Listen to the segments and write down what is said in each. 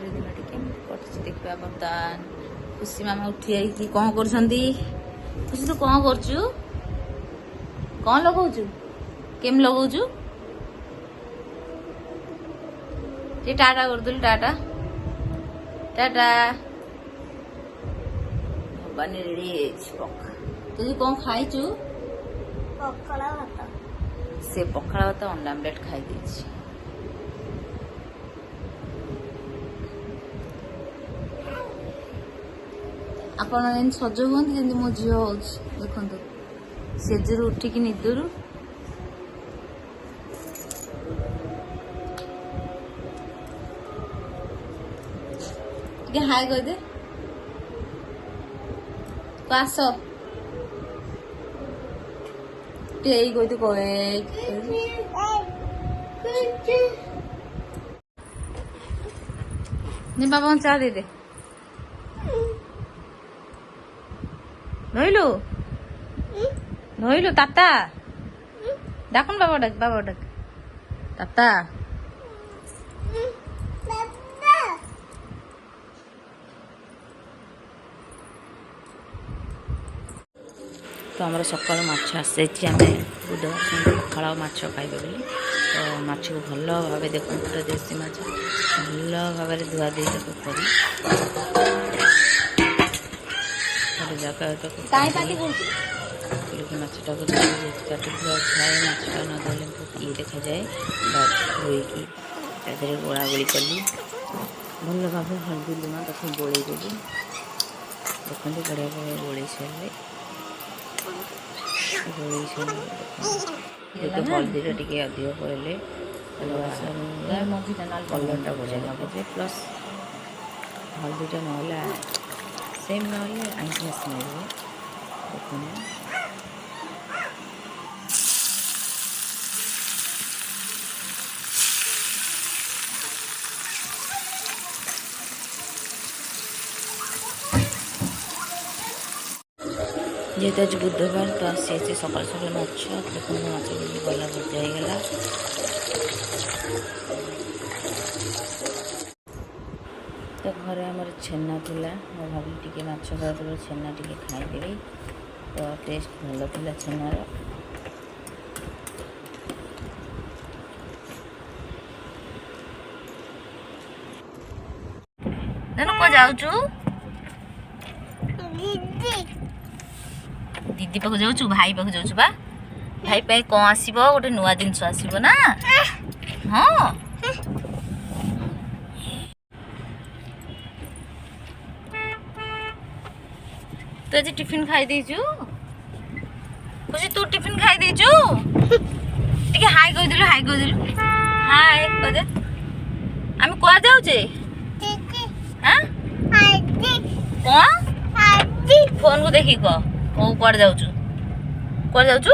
ଆଜିର ଦିନଟି କେମିତି କଟୁଛି ଦେଖିବା। ବର୍ତ୍ତମାନ ଖୁସି ମାମା ଉଠି ଯାଇକି କ'ଣ କରୁଛନ୍ତି? ଖୁସି ତୁ କ'ଣ କରୁଛୁ? କ'ଣ ଲଗଉଛୁ? କେମିତି ଲଗଉଛୁ? ଟିକେ ଟାଟା କରିଦେଲୁ। ଟାଟା ଟାଟା। ଭବାନୀ ରେଡି ହେଇଯାଇଛି। ତୁ କ'ଣ ଖାଇଛୁ? ପଖାଳ ଭାତ। ସେ ପଖାଳ ଭାତ ଅଣ୍ଡା ଆମଲେଟ୍ ଖାଇ ଦେଇଛି। ଆପଣ ଏମିତି ସଜ ହୁଅନ୍ତି ଯେମିତି ମୋ ଝିଅ ହଉଛି। ଦେଖନ୍ତୁ ସେଜରୁ ଉଠିକି ନିଦରୁ ଟିକେ ହାଇ କହିଦେ। ଆସ ଟିକେ ଏଇ କହିଦେ ବାବା ଚା ଦେଇଦେ। ଧୋଇଲୁ ତାତା ଡାକୁନ ବାବା ଡାକ ତାତା। ତ ଆମର ସକାଳୁ ମାଛ ଆସିଯାଇଛି। ଆମେ ବୁଧବାର ପଖାଳ ମାଛ ଖାଇବା ବୋଲି। ତ ମାଛକୁ ଭଲ ଭାବେ ଦେଖନ୍ତୁ, ପୁରା ଦେଶୀ ମାଛ ଭଲ ଭାବରେ ଧୁଆ ଦେଇ ତାକୁ କରି ଗୋଟେ ଜାଗା ତାକୁ ମାଛଟାକୁ କାଟିଥିବା ଥାଏ। ମାଛଟା ନ ଧୋଇଲେ ଇଏ ଦେଖାଯାଏ। ଧୋଇକି ତା ଦେହରେ ଗୋଳା ଗୋଳି କଲି ଭଲ ଭାବେ। ହଳଦୀ ଲୁଣ ତାକୁ ଗୋଳେଇ ଦେଲି। ଦେଖନ୍ତୁ ବଢ଼ିଆ ବଢ଼ିଆ ଗୋଳେଇ ସାରିଲେ ହଳଦୀଟା ଟିକେ ଅଧିକ ପଡ଼ିଲେ କଲର୍ଟା ବଢ଼ିଆ ଲାଗୁଛି। ପ୍ଲସ୍ ହଳଦୀଟା ନହେଲେ ସେମ୍ ନହେଲେ ଆଇଁଷ ସ୍ମେଲ୍ ହୁଏ। ଦେଖନ୍ତୁ যেহেতু আজ বুধবার তো আসি সকাল সকাল মাছ। দেখুন মাছগুলি গলা ভর্তি হয়ে গেল। তো ঘরে আমার ଛେନା ଥିଲା। ମୁଁ ଭାବିଲି ଟିକେ ମାଛ ଖାଇଦେଲେ ଛେନା ଟିକେ ଖାଇଦେବି। ତ ଟେଷ୍ଟ ଭଲ ଥିଲା ଛେନାର। କ'ଣ ଯାଉଛୁ? ଦିଦି ପାଖକୁ ଯାଉଛୁ? ଭାଇ ପାଖକୁ ଯାଉଛୁ ବା? ଭାଇ ପାଇଁ କ'ଣ ଆସିବ? ଗୋଟେ ନୂଆ ଜିନିଷ ଆସିବ ନା? ହଁ ତୁ ଆଜି ଟିଫିନ ଖାଇ ଦେଇଛୁ? ଖୁସି ତୁ ଟିଫିନ ଖାଇ ଦେଇଛୁ? ଟିକେ ହାଇ କହିଦେଲୁ। ହାଇ କହିଦେଲୁ। ହାଇ କହିଦେ। ଆମେ କୁଆଡ଼େ ଯାଉଛେ? କ'ଣ ଫୋନକୁ ଦେଖିକି କହ। କୁଆଡ଼େ ଯାଉଛୁ? କୁଆଡ଼େ ଯାଉଛୁ?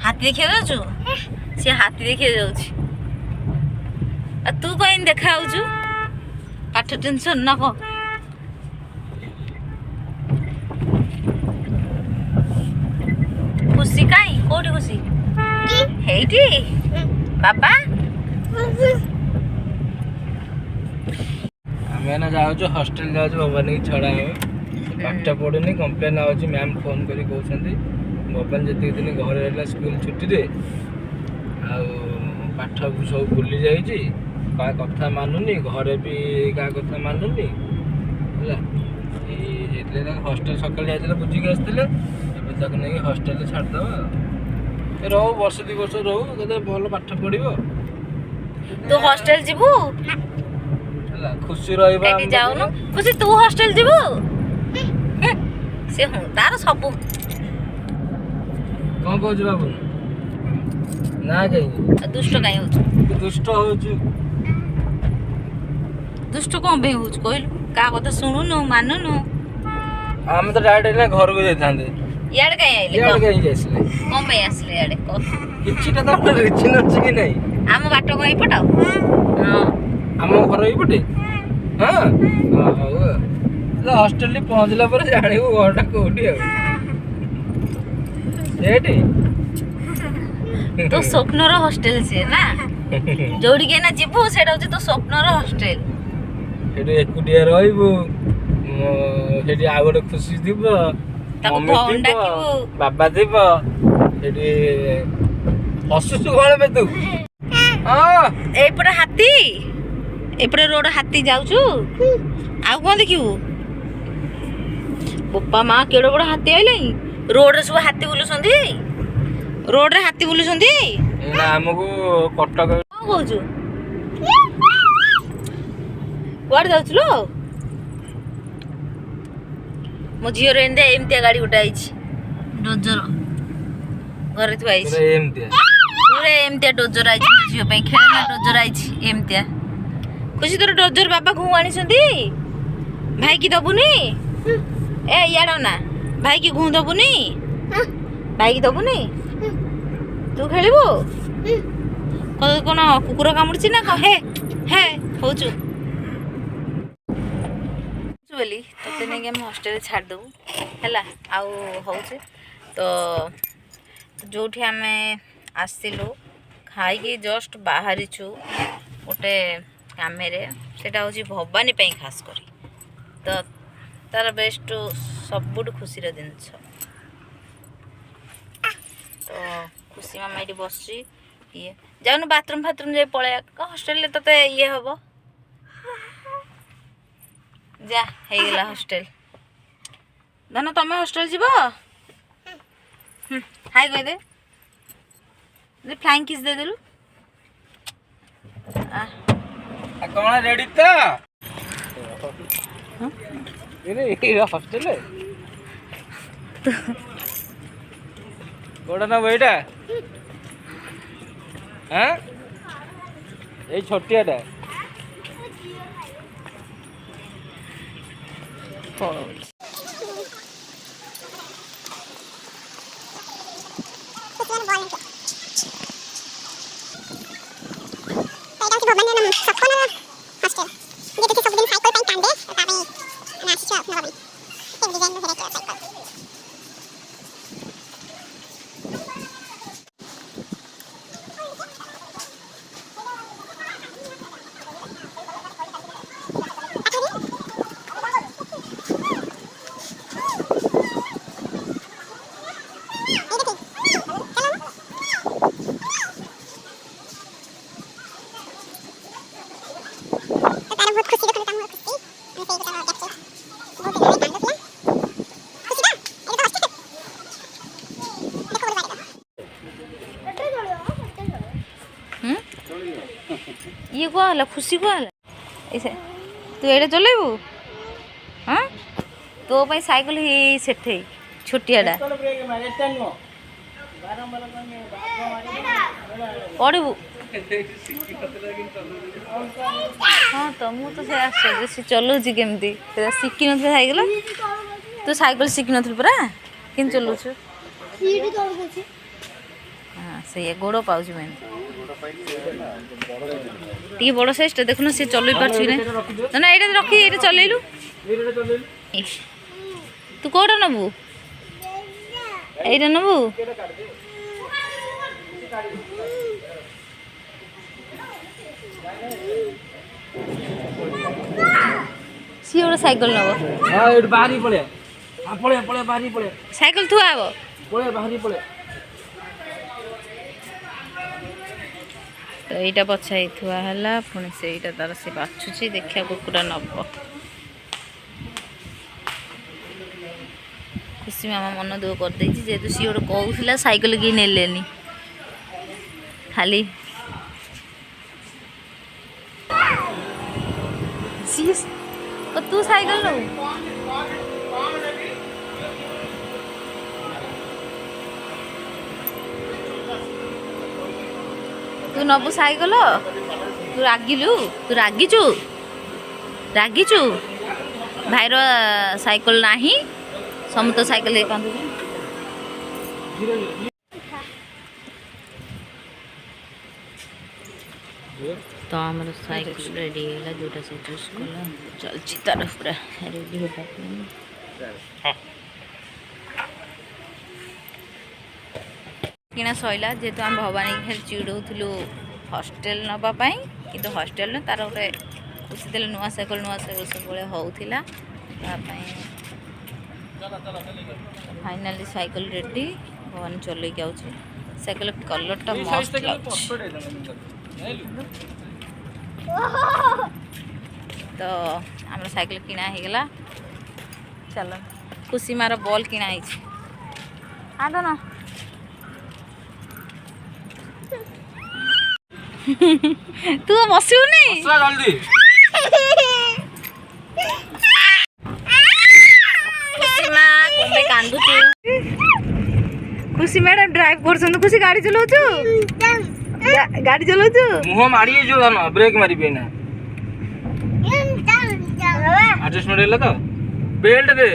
ହାତୀ ଦେଖିବାକୁ ଯାଉଛୁ? ସେ ହାତୀ ଦେଖିବାକୁ ଯାଉଛି। ଆଉ ତୁ କ'ଣ ଏମିତି ଦେଖା ଯାଉଛୁ? ପାଠ ଟେନସନ ନା କ'ଣ? ଖୁସି କାଇଁ? କୋଉଠି ଖୁସି? ହେଇଠି ବାବା। ଆମେ ଏଇନା ଯାଉଛୁ ହଷ୍ଟେଲ ଯାଉଛୁ। ଭବାନୀ କି ଛଡ଼ା ହେବ। ପାଠ ପଢ଼ୁନି କମ୍ପ୍ଲେନ୍ ଆସୁଛି। ମ୍ୟାମ୍ ଫୋନ୍ କରି କହୁଛନ୍ତି ଭବାନୀ ଯେତିକି ଦିନ ଘରେ ରହିଲା ସ୍କୁଲ ଛୁଟିରେ ଆଉ ପାଠ ସବୁ ଭୁଲି ଯାଇଛି। କାହା କଥା ମାନୁନି। ଘରେ ବି କାହା କଥା ମାନୁନି ହେଲା। ହେଇଥିଲେ ତାକୁ ହଷ୍ଟେଲ ସକାଳେ ଯାଇଥିଲେ ବୁଝିକି ଆସିଥିଲେ। ଏବେ ତାକୁ ନେଇକି ହଷ୍ଟେଲରେ ଛାଡ଼ିଦେବା। ରହୁ ବର୍ଷ 2 ବର୍ଷ ରହୁ କେତେ ଭଲ ପାଠ ପଢ଼ିବ। ତୁ ହଷ୍ଟେଲ ଯିବୁ? ହେଲା ଖୁସି ରହିବା। ଯାଉନୁ ଖୁସି ତୁ ହଷ୍ଟେଲ ଯିବୁ? ସେ ତାର ସବୁ କ'ଣ କହୁଛୁ ବାବୁ? ନା କାହିଁକି ଦୁଷ୍ଟ କାହିଁ ହଉଛୁ? ଦୁଷ୍ଟ ହଉଛୁ? ଦୁଷ୍ଟ କ'ଣ ପାଇଁ ହଉଛୁ କହିଲୁ? କାହା କଥା ଶୁଣୁନୁ ମାନୁନୁ? ଆମେ ତ ଡାଇରେକ୍ଟ ଘରକୁ ଯାଇଥାନ୍ତେ। ଇଆଡ଼େ କାହିଁ ଆଇଲେ? ଇଆଡ଼େ କାହିଁକି ଆସିଲେ? କ'ଣ ପାଇଁ ଆସିଲେ ଇଆଡ଼େ? କିଛିଟା ତ ରିଜିନ୍ ଅଛି କି ନାହିଁ? ଆମ ବାଟ କ'ଣ ଏଇପଟ? ହଁ ଆମ ଘର ଏଇପଟେ। ହଁ ହଉ ହଷ୍ଟେଲରେ ପହଞ୍ଚିଲା ପରେ ଜାଣିବୁ ଘରଟା କୋଉଠି। ଆଉ ଏଇଠି ତୋ ସ୍ୱପ୍ନର ହଷ୍ଟେଲ ସିଏ ନା? जोड़ी के ना जीवु सेटा होची तो स्वप्नर हॉस्टल ସେଠି ଏକୁଟିଆ ରହିବୁ ସେଠି ଆଉ ଗୋଟେ ଖୁସି ଥିବ ତାକୁ ମମି ଫୋନ୍ ଥିବ ଡାକିବୁ। ବାବା ଥିବ ସେଠି ହସୁଛୁ କଣ ବେ ତୁ ହଁ ଏଇପଟେ ହାତୀ ଏପଟେ ରୋଡ ହାତୀ ଯାଉଛୁ ଆଉ କଣ ଦେଖିବୁ ବୋପା ମା କେଡେ ବଡ ହାତୀ ଆଇଲାଣି ରୋଡରେ ସବୁ ହାତୀ ବୁଲୁଛନ୍ତି ରୋଡରେ ହାତୀ ବୁଲୁଛନ୍ତି ଏଇନା ଆମକୁ କଟକ କଣ କହୁଛୁ କୁଆଡେ ଯାଉଛୁ ଲୋ ମୋ ଝିଅର ଏମିତିଆ ଗାଡି ଗୋଟେ ଆଇଛି ଡୋଜର ଘରେ ଥୁଆ ହେଇଛି ଏମିତିଆ ପୁରା ଏମିତିଆ ଡୋଜର ଆଇଛି ମୋ ଝିଅ ପାଇଁ ଖେଳନା ଡୋଜର ଆଇଛି ଏମିତିଆ ଖୁସି ତୋର ଡୋଜର ବାବା ଘୁଁ ଆଣିଛନ୍ତି ଭାଇକି ଦବୁନି ଏ ଇଆଡ ନା ଭାଇକି ଘୁଁ ଦବୁନି ଭାଇକି ଦବୁନି ତୁ ଖେଳିବୁ କଣ କୁକୁର କାମୁଡୁଛି ନା କହ ହେ ହେ ହଉଛୁ ବୋଲି ତତେ ନେଇକି ଆମେ ହଷ୍ଟେଲରେ ଛାଡ଼ିଦେବୁ ହେଲା ଆଉ ହଉଛି ତ ଯେଉଁଠି ଆମେ ଆସିଲୁ ଖାଇକି ଜଷ୍ଟ ବାହାରିଛୁ ଗୋଟେ କାମରେ ସେଇଟା ହେଉଛି ଭବାନୀ ପାଇଁ ଖାସ କରି ତ ତାର ବେଷ୍ଟ ସବୁଠୁ ଖୁସିର ଜିନିଷ ତ ଖୁସି ମାମା ଏଇଠି ବସିଛି ଇଏ ଯାଉନୁ ବାଥରୁମ୍ ଫାଥରୁମ୍ ଯାଇ ପଳେଇବା ହଷ୍ଟେଲରେ ତତେ ଇଏ ହବ ଯା ହେଇଗଲା ହଷ୍ଟେଲ ଧନ ତମେ ହଷ୍ଟେଲ ଯିବ ହାଇ କହିଦେ ଫ୍ଲାଇଂ କିସ୍ ଦେଇଦେଲୁ କଣ ରେଡି ତ ହଷ୍ଟେଲ କୋଉଟା ନବ ଏଇଟା ଏଇ ଛୋଟିଆଟା ये क्या है खुशी क्या है ऐसे तू एडे चलेबू हाँ तो भाई साइकिल ही सेठे छोटियाटा पढ़ू हाँ तो मुझे से आश्चर्य सी चलाऊँगी केमती शिखी न साइकेल तू साइकेल शिखी नु पूरा कि चलाऊँ हाँ से गोड़ पाँच मैंने टी बड़ साइज देखुन सी चल पार्छ ना ये रखी ये चलैलु तू कौटा नबू ये नबू सी गोटे साइकेल नब साइकेल थुआ हे तो यहाँ पछाई थुआ है पुणी से तार से बाछुची देखा कुकुरा नब खुशी मामा मन दुख कर जेहेतु सी गोटे कहूला साइकेल कि नेलेनी खाली तू साइकेल नबू तू नबू साइकेल तू रागिलु तू रागिचु भाईर साइकेल नाही समस्त साइकेल तो आम साइकेल रेडी है जोटा से चूज कला चलची तार पूरा रेडी होगा किना सैला जेहेतु आम भवानी खाली चिड़ौलु हॉस्टेल नापाई कि हॉस्टेल न तार गोटे खुशी देले नुआ साइकेल सब होउथिला फाइनाली साइकेल रेडी भवन चल के आउछ साइकेल कलरटा मस्त तो आम साइकेल किना हो गला चलो खुशी मार बॉल किना आद ना तू बसू नहीं जल्दी खुशी मैडम ड्राइव कर खुशी गाड़ी चलाऊ गाड़ी चलाऊ मुह मारी जो ना ब्रेक मारी ना एडजस्टमेंट है तो बेल्ट दे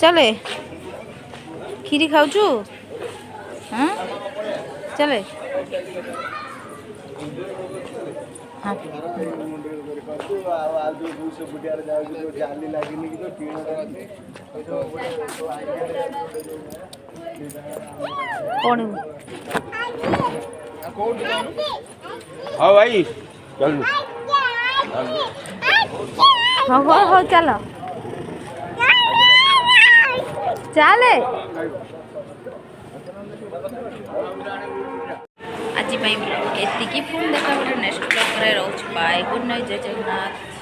चले खीरी खाऊ हाँ चले हाँ कौन हाँ भाई चल हो चलो चले आज एतिकी पुणी देखा गोटे नेक्स्ट ब्लॉग रे रोच बाय गुड नाइट जय जगन्नाथ।